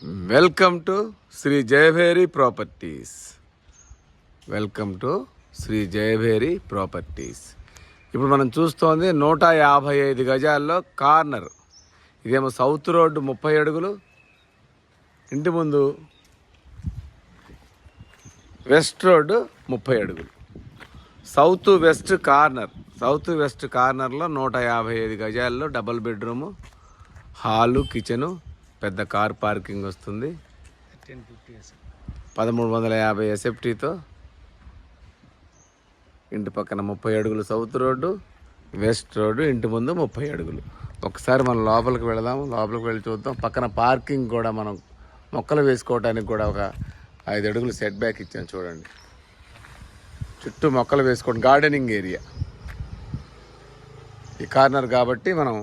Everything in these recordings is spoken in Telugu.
Welcome to Sri Jayabheri properties. Welcome to Sri Jayabheri properties. ఇప్పుడు మనం చూస్తోంది 155 గజాల్లో కార్నర్. ఇదేమో సౌత్ రోడ్డు 30 అడుగులు, ఇంటి ముందు వెస్ట్ రోడ్డు 30 అడుగులు. సౌత్ వెస్ట్ కార్నర్లో 155 గజాల్లో డబుల్ బెడ్రూము, హాలు, కిచెను, పెద్ద కార్ పార్కింగ్ వస్తుంది. 1350 ఎస్ఎఫ్టీతో ఇంటి పక్కన 30 అడుగులు సౌత్ రోడ్డు, వెస్ట్ రోడ్డు, ఇంటి ముందు 30 అడుగులు. ఒకసారి మనం లోపలికి వెళదాము, లోపలికి వెళ్ళి చూద్దాం. పక్కన పార్కింగ్ కూడా మనం మొక్కలు వేసుకోవడానికి కూడా ఒక 5 అడుగులు సెట్ బ్యాక్ ఇచ్చాను చూడండి. చుట్టూ మొక్కలు వేసుకోండి, గార్డెనింగ్ ఏరియా. ఈ కార్నర్ కాబట్టి మనం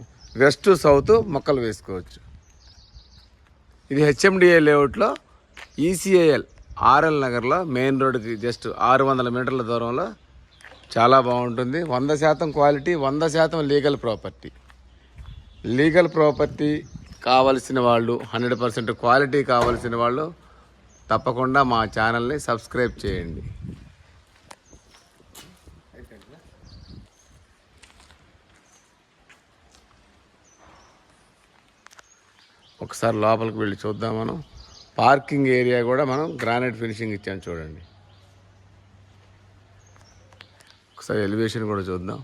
వెస్ట్ సౌత్ మొక్కలు వేసుకోవచ్చు. ఇది హెచ్ఎండిఏ లేఅవుట్లో ఈసీఐఎల్ ఆర్ఎల్ నగర్లో మెయిన్ రోడ్డుకి జస్ట్ 600 మీటర్ల దూరంలో చాలా బాగుంటుంది. 100% క్వాలిటీ, 100% లీగల్ ప్రాపర్టీ కావలసిన వాళ్ళు, 100% క్వాలిటీ కావలసిన వాళ్ళు తప్పకుండా మా ఛానల్ని సబ్స్క్రైబ్ చేయండి. ఒకసారి లోపలికి వెళ్ళి చూద్దాం. మనం పార్కింగ్ ఏరియా కూడా మనం గ్రానైట్ ఫినిషింగ్ ఇచ్చాం చూడండి. ఒకసారి ఎలివేషన్ కూడా చూద్దాం.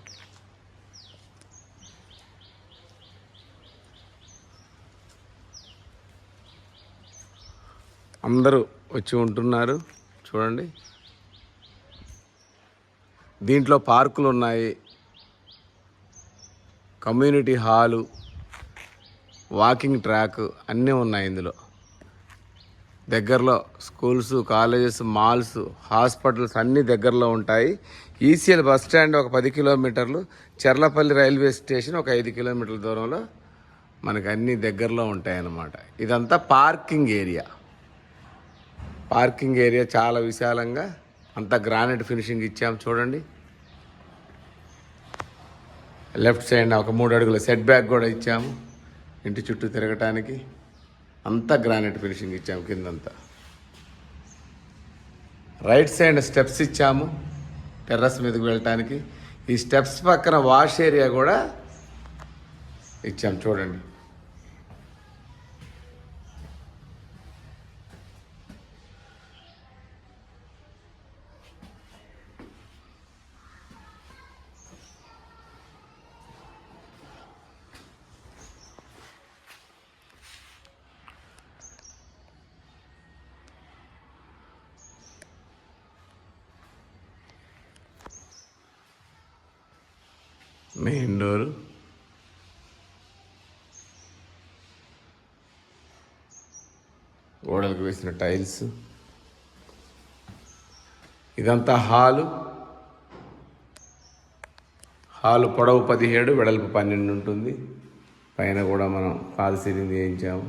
అందరూ వచ్చి ఉంటున్నారు చూడండి. దీంట్లో పార్కులు ఉన్నాయి, కమ్యూనిటీ హాలు, వాకింగ్ ట్రాక్ అన్నీ ఉన్నాయి. ఇందులో దగ్గరలో స్కూల్స్, కాలేజెస్, మాల్స్, హాస్పిటల్స్ అన్నీ దగ్గరలో ఉంటాయి. ఈసీఎల్ బస్ స్టాండ్ ఒక 10 కిలోమీటర్లు, చెర్లపల్లి రైల్వే స్టేషన్ ఒక 5 కిలోమీటర్ల దూరంలో మనకు అన్నీ దగ్గరలో ఉంటాయి అన్నమాట. ఇదంతా పార్కింగ్ ఏరియా చాలా విశాలంగా అంతా గ్రానైట్ ఫినిషింగ్ ఇచ్చాము చూడండి. లెఫ్ట్ సైడ్ ఒక 3 అడుగుల సెట్ బ్యాక్ కూడా ఇచ్చాము. ఇంటి చుట్టూ తిరగటానికి అంతా గ్రానైట్ ఫినిషింగ్ ఇచ్చాము. కిందంతా రైట్ సైడ్ స్టెప్స్ ఇచ్చాము టెర్రస్ మీదకి వెళ్ళటానికి. ఈ స్టెప్స్ పక్కన వాష్ ఏరియా కూడా ఇచ్చాము చూడండి. మెయిన్ డోరు, గోడలకు వేసిన టైల్స్, ఇదంతా హాలు పొడవు 17, వెడల్పు 12 ఉంటుంది. పైన కూడా మనం ఫాల్ సీలింగ్ వేయించాము.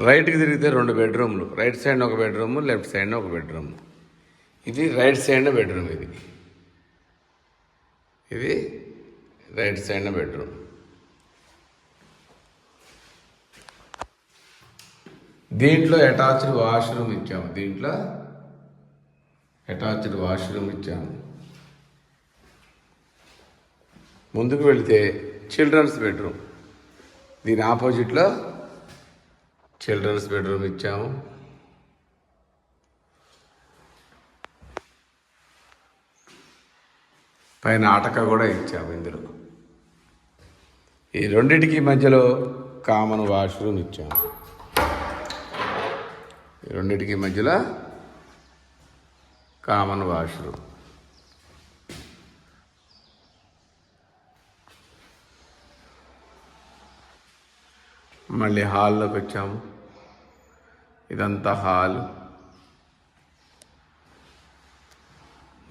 రైట్కి తిరిగితే 2 బెడ్రూమ్లు, రైట్ సైడ్ ఒక బెడ్రూము, లెఫ్ట్ సైడ్ ఒక బెడ్రూమ్. ఇది రైట్ సైడ్ బెడ్రూమ్, ఇది రైట్ సైడ్ బెడ్రూమ్. దీంట్లో అటాచ్డ్ వాష్రూమ్ ఇచ్చాము. ముందుకు వెళితే చిల్డ్రన్స్ బెడ్రూమ్, దీని ఆపోజిట్లో చిల్డ్రన్స్ బెడ్రూమ్ ఇచ్చాము. పైన అటక కూడా ఇచ్చాము. ఇందులో ఈ రెండింటికి మధ్యలో కామన్ వాష్రూమ్ ఇచ్చాము. మళ్ళీ హాల్లోకి వచ్చాము. ఇదంతా హాల్.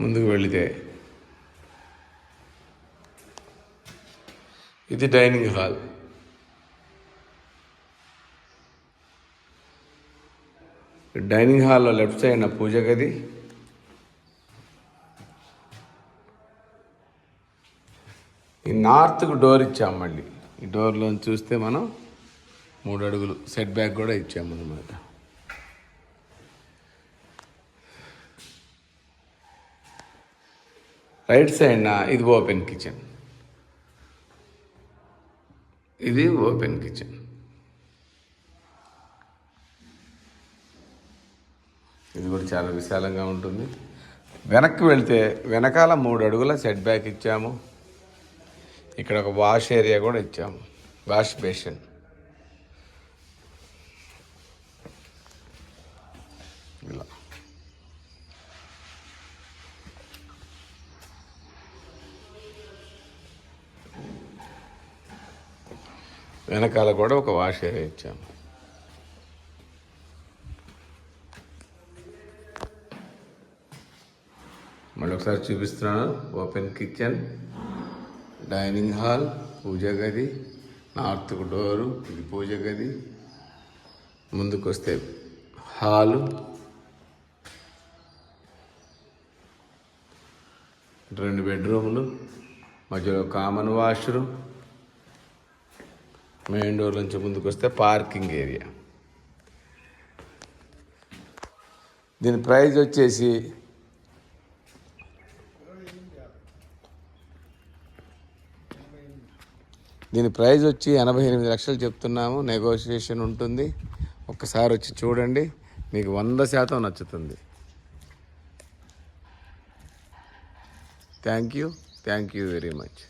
ముందుకు వెళితే ఇది డైనింగ్ హాల్. డైనింగ్ హాల్లో లెఫ్ట్ సైడ్ పూజ గది, ఈ నార్త్కు డోర్ ఇచ్చాము మళ్ళీ. ఈ డోర్లో చూస్తే మనం 3 అడుగులు సెట్ బ్యాక్ కూడా ఇచ్చాము అన్నమాట. రైట్ సైడ్న ఇది ఓపెన్ కిచెన్. ఇది ఓపెన్ కిచెన్. ఇది కూడా చాలా విశాలంగా ఉంటుంది. వెనక్కి వెళ్తే వెనకాల 3 అడుగుల సెట్ బ్యాక్ ఇచ్చాము. ఇక్కడ ఒక వాష్ ఏరియా కూడా ఇచ్చాము, వాష్ బేసిన్. ఇలా వెనకాల కూడా ఒక వాష్ ఏరియా ఇచ్చాము. మళ్ళీ ఒకసారి చూపిస్తున్నాను. ఓపెన్ కిచెన్, డైనింగ్ హాల్, పూజ గది, నార్త్కు డోరు, ఇది పూజ గది. ముందుకు వస్తే హాలు, 2 బెడ్రూములు, మధ్యలో కామన్ వాష్రూమ్. మెయిన్ డోర్ నుంచి ముందుకు వస్తే పార్కింగ్ ఏరియా. దీని ప్రైస్ వచ్చేసి దీని ప్రైస్ వచ్చి 88 లక్షలు చెప్తున్నాము. నెగోషియేషన్ ఉంటుంది. ఒక్కసారి వచ్చి చూడండి, మీకు 100% నచ్చుతుంది. Thank you very much.